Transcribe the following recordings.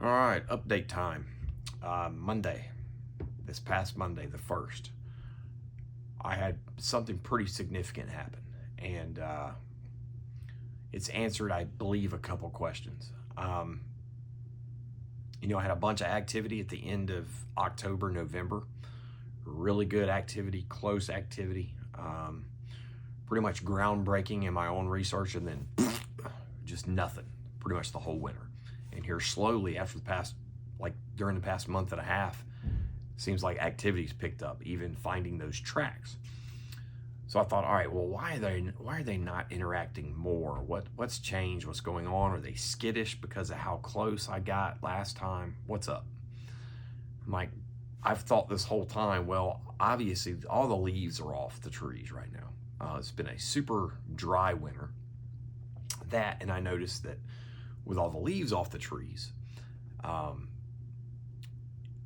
All right, update time. Monday, this past Monday, the 1st, I had something pretty significant happen, and it's answered, I believe, a couple questions. I had a bunch of activity at the end of October, November. Really good activity, close activity, pretty much groundbreaking in my own research, and then just nothing, pretty much the whole winter. And here slowly, during the past month and a half, seems like activity's picked up, even finding those tracks. So I thought, all right, well, why are they not interacting more? What's changed? What's going on? Are they skittish because of how close I got last time? What's up? I'm like, I've thought this whole time, well, obviously all the leaves are off the trees right now. It's been a super dry winter. And I noticed that with all the leaves off the trees,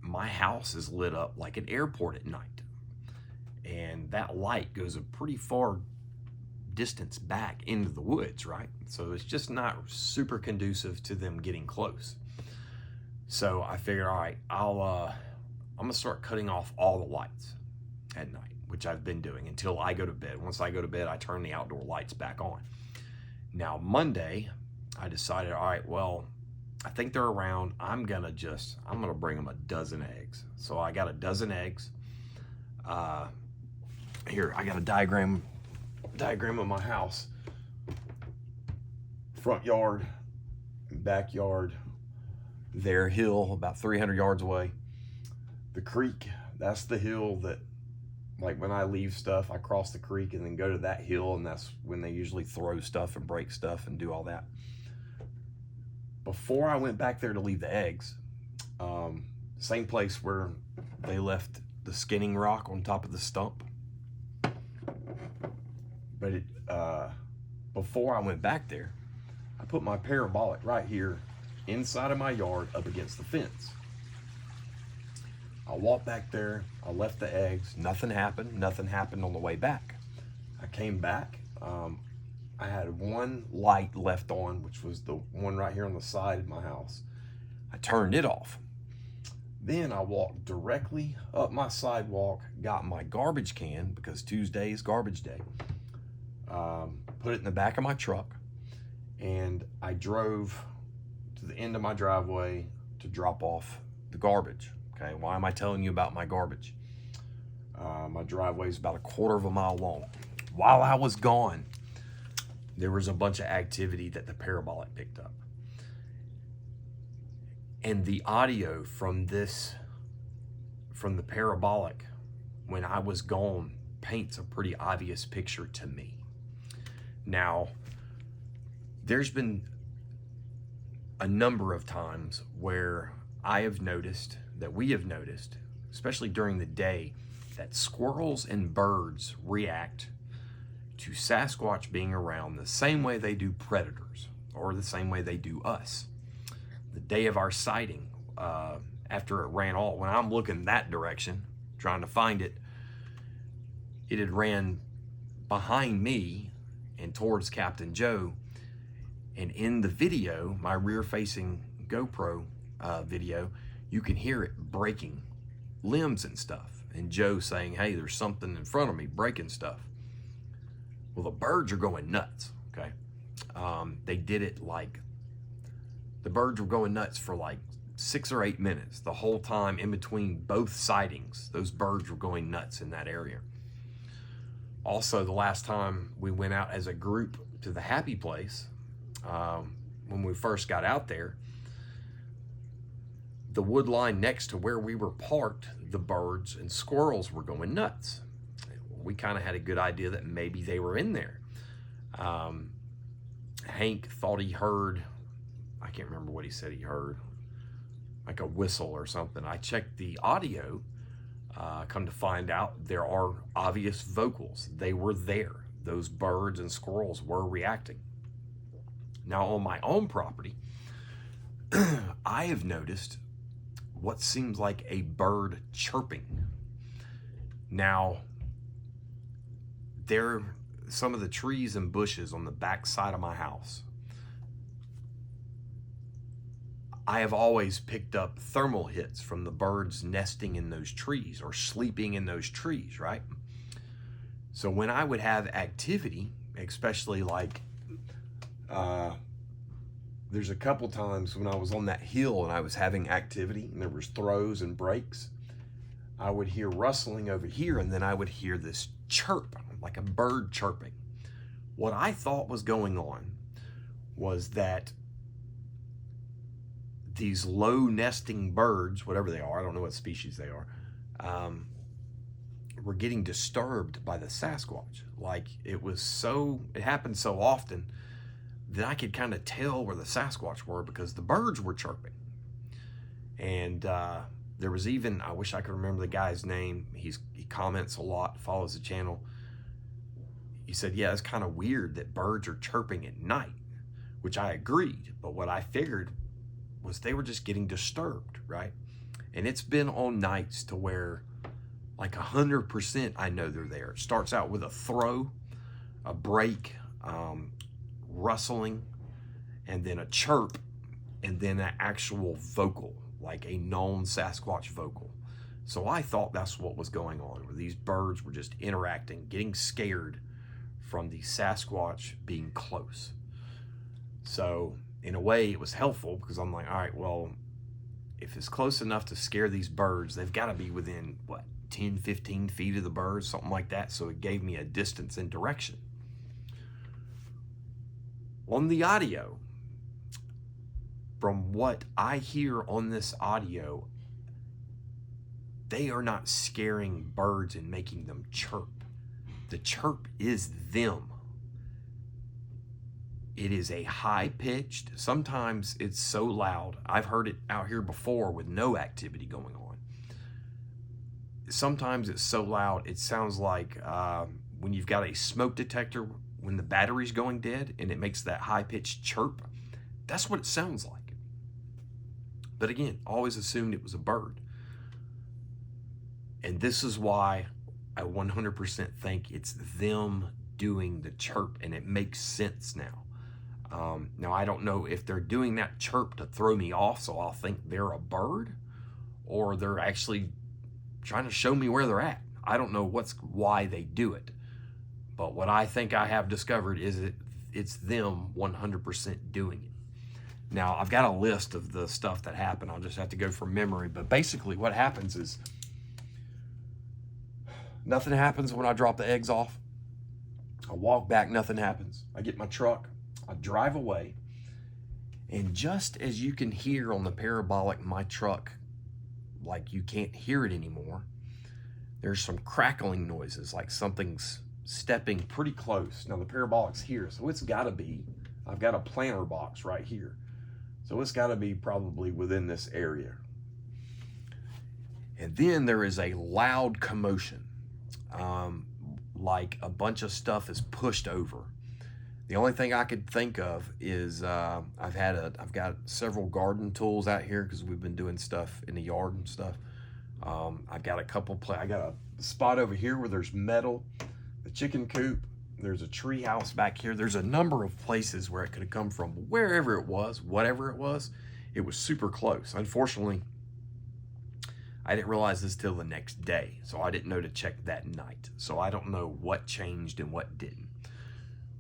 my house is lit up like an airport at night. And that light goes a pretty far distance back into the woods, right? So it's just not super conducive to them getting close. So I figured, all right, I'm gonna start cutting off all the lights at night, which I've been doing until I go to bed. Once I go to bed, I turn the outdoor lights back on. Now, Monday, I decided, all right, well, I think they're around. I'm gonna bring them a dozen eggs. So I got a dozen eggs. Here, I got a diagram of my house. Front yard, backyard, their hill about 300 yards away. The creek, that's the hill that, like, when I leave stuff, I cross the creek and then go to that hill, and that's when they usually throw stuff and break stuff and do all that. Before I went back there to leave the eggs, same place where they left the skinning rock on top of the stump. But before I went back there, I put my parabolic right here inside of my yard up against the fence. I walked back there, I left the eggs, nothing happened on the way back. I came back, I had one light left on, which was the one right here on the side of my house. I turned it off. Then I walked directly up my sidewalk, got my garbage can, because Tuesday is garbage day, put it in the back of my truck, and I drove to the end of my driveway to drop off the garbage. Okay, why am I telling you about my garbage? My driveway is about 1/4 mile long. While I was gone, there was a bunch of activity that the parabolic picked up. And the audio from the parabolic when I was gone paints a pretty obvious picture to me. Now, there's been a number of times where we have noticed, especially during the day, that squirrels and birds react to Sasquatch being around the same way they do predators, or the same way they do us. The day of our sighting, after it ran off, when I'm looking that direction, trying to find it, it had ran behind me and towards Captain Joe. And in the video, my rear-facing GoPro video, you can hear it breaking limbs and stuff. And Joe saying, hey, there's something in front of me breaking stuff. Well, the birds are going nuts, okay? They did it the birds were going nuts for like 6 or 8 minutes. The whole time in between both sightings, those birds were going nuts in that area. Also, the last time we went out as a group to the happy place, when we first got out there, the wood line next to where we were parked, the birds and squirrels were going nuts. We kind of had a good idea that maybe they were in there. Hank thought he heard, I can't remember what he said he heard, like a whistle or something. I checked the audio, come to find out there are obvious vocals. They were there. Those birds and squirrels were reacting. Now, on my own property, I have noticed what seems like a bird chirping. Now, some of the trees and bushes on the back side of my house, I have always picked up thermal hits from the birds nesting in those trees or sleeping in those trees, right? So when I would have activity, especially like, there's a couple times when I was on that hill and I was having activity and there was throws and breaks, I would hear rustling over here, and then I would hear this chirp, like a bird chirping. What I thought was going on was that these low nesting birds, whatever they are, I don't know what species they are, were getting disturbed by the Sasquatch. Like it happened so often that I could kind of tell where the Sasquatch were because the birds were chirping. And there was even, I wish I could remember the guy's name. He comments a lot, follows the channel. He said, yeah, it's kind of weird that birds are chirping at night, which I agreed. But what I figured was they were just getting disturbed, right? And it's been on nights to where like 100% I know they're there. It starts out with a throw, a break, rustling, and then a chirp, and then an actual vocal, like a known Sasquatch vocal. So I thought that's what was going on, where these birds were just interacting, getting scared from the Sasquatch being close. So in a way it was helpful because I'm like, all right, well, if it's close enough to scare these birds, they've got to be within, what, 10, 15 feet of the birds, something like that. So it gave me a distance and direction. On the audio, from what I hear on this audio, they are not scaring birds and making them chirp. The chirp is them. It is a high-pitched, sometimes it's so loud. I've heard it out here before with no activity going on. Sometimes it's so loud, it sounds like when you've got a smoke detector, when the battery's going dead and it makes that high-pitched chirp. That's what it sounds like. But again, always assumed it was a bird. And this is why I 100% think it's them doing the chirp, and it makes sense now. Now, I don't know if they're doing that chirp to throw me off so I'll think they're a bird, or they're actually trying to show me where they're at. I don't know why they do it. But what I think I have discovered is it's them 100% doing it. Now, I've got a list of the stuff that happened. I'll just have to go from memory. But basically what happens is nothing happens when I drop the eggs off. I walk back, nothing happens. I get my truck, I drive away, and just as you can hear on the parabolic, my truck, like you can't hear it anymore, there's some crackling noises, like something's stepping pretty close. Now the parabolic's here, so it's gotta be, I've got a planter box right here. So it's gotta be probably within this area. And then there is a loud commotion. Like a bunch of stuff is pushed over. The only thing I could think of is I've got several garden tools out here because we've been doing stuff in the yard and stuff. I've got I got a spot over here where there's metal, the chicken coop. There's a tree house back here. There's a number of places where it could have come from. Wherever it was, whatever it was super close. Unfortunately, I didn't realize this till the next day, so I didn't know to check that night. So I don't know what changed and what didn't.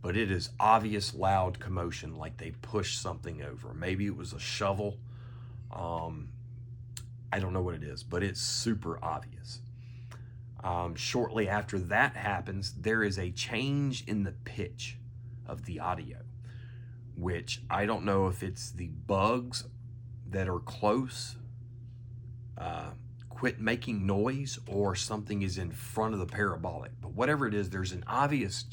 But it is obvious loud commotion, like they pushed something over. Maybe it was a shovel. I don't know what it is, but it's super obvious. Shortly after that happens, there is a change in the pitch of the audio, which I don't know if it's the bugs that are close quit making noise, or something is in front of the parabolic. But whatever it is, there's an obvious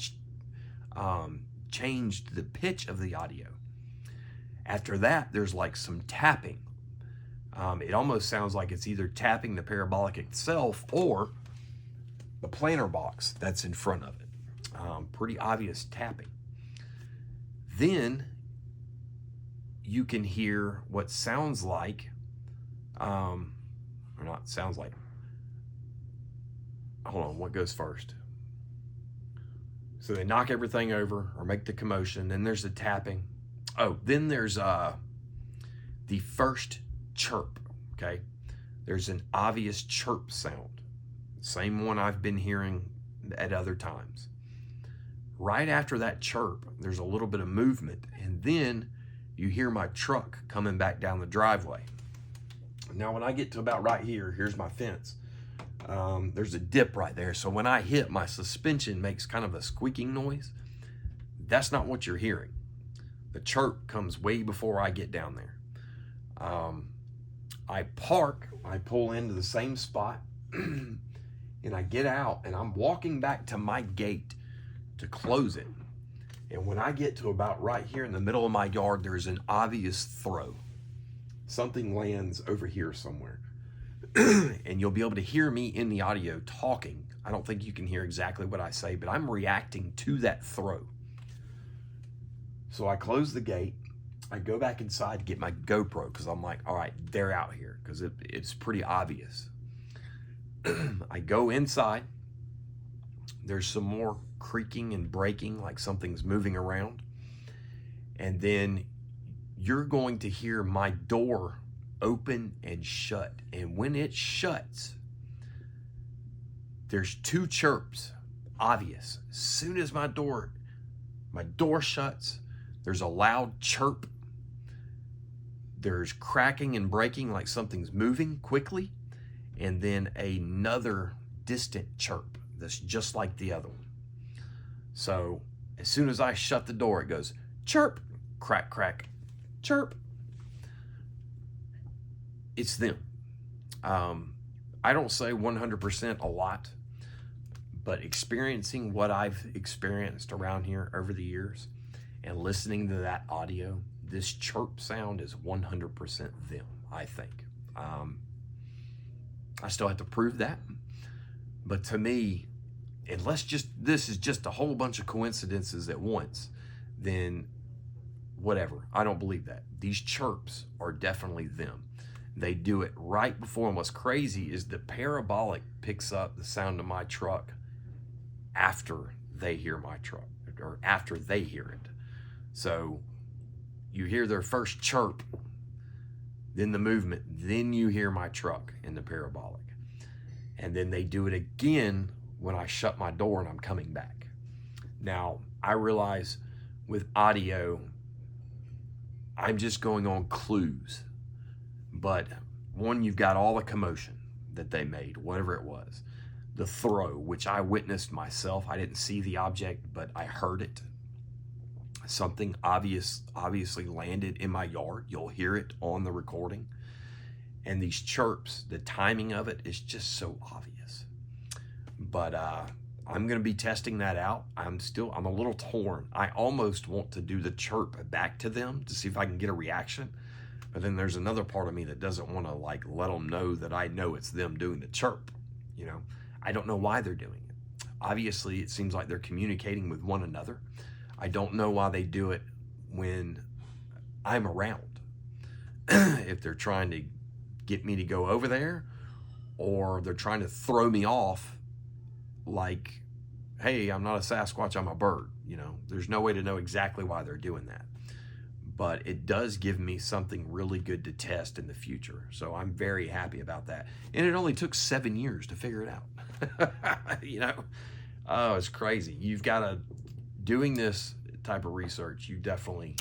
change to the pitch of the audio. After that, there's like some tapping. It almost sounds like it's either tapping the parabolic itself or the planter box that's in front of it. Pretty obvious tapping. Then you can hear what sounds like, or not sounds like, hold on, what goes first? So they knock everything over or make the commotion, then there's the tapping. Oh, then there's the the first chirp, okay? There's an obvious chirp sound, same one I've been hearing at other times. Right after that chirp, there's a little bit of movement, and then you hear my truck coming back down the driveway. Now, when I get to about right here, here's my fence. There's a dip right there. So when I hit, my suspension makes kind of a squeaking noise. That's not what you're hearing. The chirp comes way before I get down there. I park, I pull into the same spot, and I get out, and I'm walking back to my gate to close it. And when I get to about right here in the middle of my yard, there's an obvious throw. Something lands over here somewhere. And you'll be able to hear me in the audio talking. I don't think you can hear exactly what I say, but I'm reacting to that throw. So I close the gate. I go back inside to get my GoPro because I'm like, all right, they're out here because it's pretty obvious. I go inside. There's some more creaking and breaking, like something's moving around. And then you're going to hear my door open and shut. And when it shuts, there's two chirps, obvious. As soon as my door shuts, there's a loud chirp. There's cracking and breaking like something's moving quickly. And then another distant chirp that's just like the other one. So as soon as I shut the door, it goes chirp, crack, crack, chirp. It's them. I don't say 100% a lot, but experiencing what I've experienced around here over the years and listening to that audio, this chirp sound is 100% them, I think. I still have to prove that, but to me, unless this is just a whole bunch of coincidences at once, then whatever. I don't believe that. These chirps are definitely them. They do it right before. And what's crazy is the parabolic picks up the sound of my truck after they hear my truck, or after they hear it. So you hear their first chirp, then the movement, then you hear my truck in the parabolic. And then they do it again when I shut my door and I'm coming back. Now, I realize with audio, I'm just going on clues. But one, you've got all the commotion that they made, whatever it was. The throw, which I witnessed myself. I didn't see the object, but I heard it. Something obviously landed in my yard. You'll hear it on the recording. And these chirps, the timing of it is just so obvious. But I'm going to be testing that out. I'm a little torn. I almost want to do the chirp back to them to see if I can get a reaction. But then there's another part of me that doesn't want to like let them know that I know it's them doing the chirp. You know, I don't know why they're doing it. Obviously, it seems like they're communicating with one another. I don't know why they do it when I'm around. If they're trying to get me to go over there, or they're trying to throw me off like, hey, I'm not a Sasquatch, I'm a bird. You know, there's no way to know exactly why they're doing that. But it does give me something really good to test in the future. So I'm very happy about that. And it only took 7 years to figure it out. You know, oh, it's crazy. You've got to, doing this type of research, you definitely,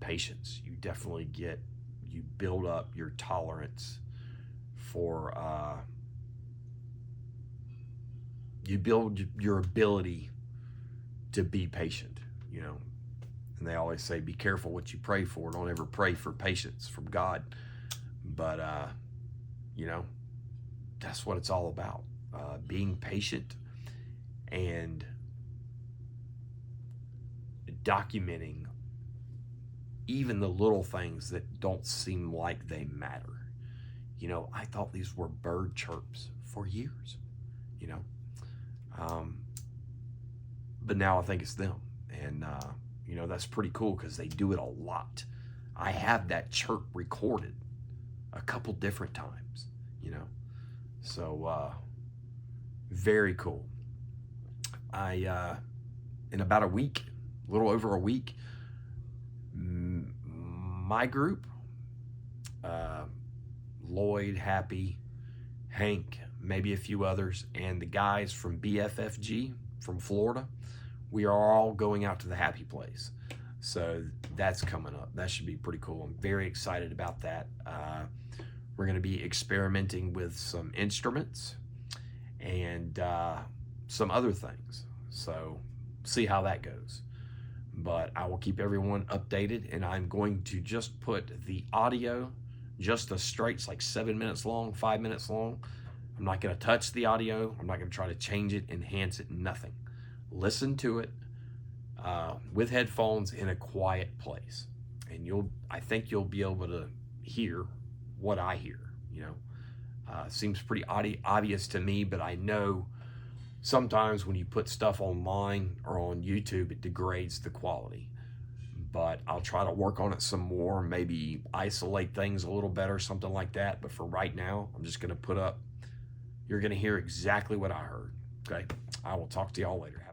patience. You definitely you build up your tolerance for, you build your ability to be patient, you know. And they always say, be careful what you pray for. Don't ever pray for patience from God. But, you know, that's what it's all about. Being patient and documenting even the little things that don't seem like they matter. You know, I thought these were bird chirps for years, you know. But now I think it's them. And, you know, that's pretty cool because they do it a lot. I have that chirp recorded a couple different times, you know. So, very cool. In about a week, a little over a week, my group, Lloyd, Happy, Hank, maybe a few others, and the guys from BFFG from Florida, we are all going out to the Happy Place. So that's coming up. That should be pretty cool. I'm very excited about that. We're going to be experimenting with some instruments and some other things. So see how that goes. But I will keep everyone updated, and I'm going to just put the audio, just the straights, like 7 minutes long, 5 minutes long. I'm not going to touch the audio. I'm not going to try to change it, enhance it, nothing. Listen to it with headphones in a quiet place, and I think you'll be able to hear what I hear. Seems pretty obvious to me, but I know sometimes when you put stuff online or on YouTube, it degrades the quality. But I'll try to work on it some more, maybe isolate things a little better, something like that. But for right now, I'm just going to put up, you're going to hear exactly what I heard. Okay, I will talk to y'all later.